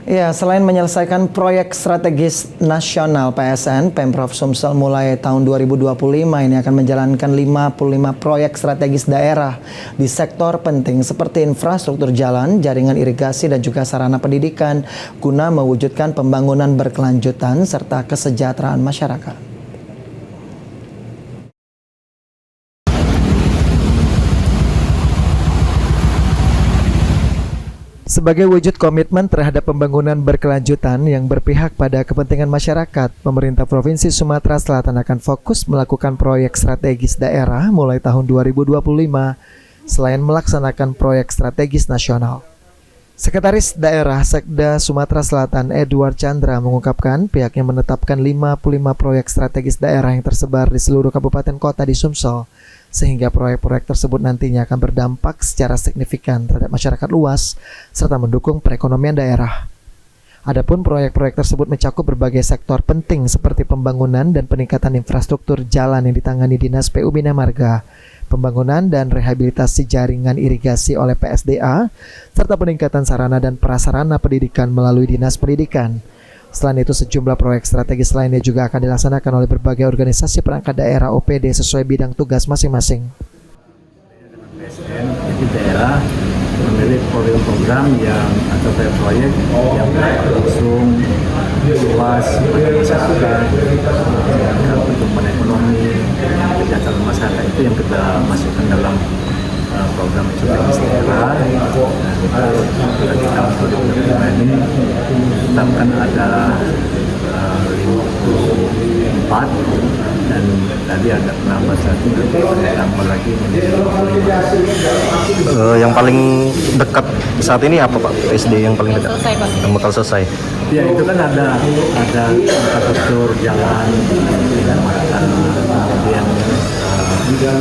Ya, selain menyelesaikan proyek strategis nasional PSN, Pemprov Sumsel mulai tahun 2025 ini akan menjalankan 55 proyek strategis daerah di sektor penting seperti infrastruktur jalan, jaringan irigasi, dan juga sarana pendidikan guna mewujudkan pembangunan berkelanjutan serta kesejahteraan masyarakat. Sebagai wujud komitmen terhadap pembangunan berkelanjutan yang berpihak pada kepentingan masyarakat, pemerintah Provinsi Sumatera Selatan akan fokus melakukan proyek strategis daerah mulai tahun 2025 selain melaksanakan proyek strategis nasional. Sekretaris Daerah Sekda Sumatera Selatan Edward Chandra mengungkapkan pihaknya menetapkan 55 proyek strategis daerah yang tersebar di seluruh kabupaten kota di Sumsel, sehingga proyek-proyek tersebut nantinya akan berdampak secara signifikan terhadap masyarakat luas serta mendukung perekonomian daerah. Adapun proyek-proyek tersebut mencakup berbagai sektor penting seperti pembangunan dan peningkatan infrastruktur jalan yang ditangani Dinas PU Bina Marga, pembangunan dan rehabilitasi jaringan irigasi oleh PSDA, serta peningkatan sarana dan prasarana pendidikan melalui Dinas Pendidikan. Selain itu, sejumlah proyek strategis lainnya juga akan dilaksanakan oleh berbagai organisasi perangkat daerah OPD sesuai bidang tugas masing-masing. PSN, jadi daerah memiliki program-program yang atau proyek yang berlangsung luas pada masyarakat, pertumbuhan ekonomi, kesejahteraan masyarakat itu yang kita masukkan dalam program strategis daerah. Dan di tahun 2025 ini tetapkan ada 54 dan tadi ada penambah satu, tambah lagi menjadi 55. Yang paling dekat saat ini apa Pak? SD yang paling dekat? Yang bakal selesai. Ya itu kan ada infrastruktur jalan, kemudian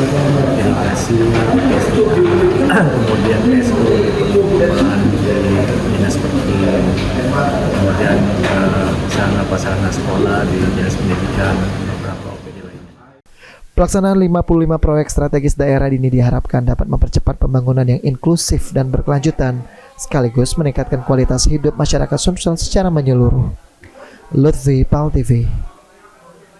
irigasi, kemudian PSU, pengembangan di dinas seperti kemudian sarana sekolah di dinas pendidikan, beberapa OPD lainnya. Pelaksanaan 55 proyek strategis daerah ini diharapkan dapat mempercepat pembangunan yang inklusif dan berkelanjutan, sekaligus meningkatkan kualitas hidup masyarakat Sumsel secara menyeluruh. Lutfi, PAL TV.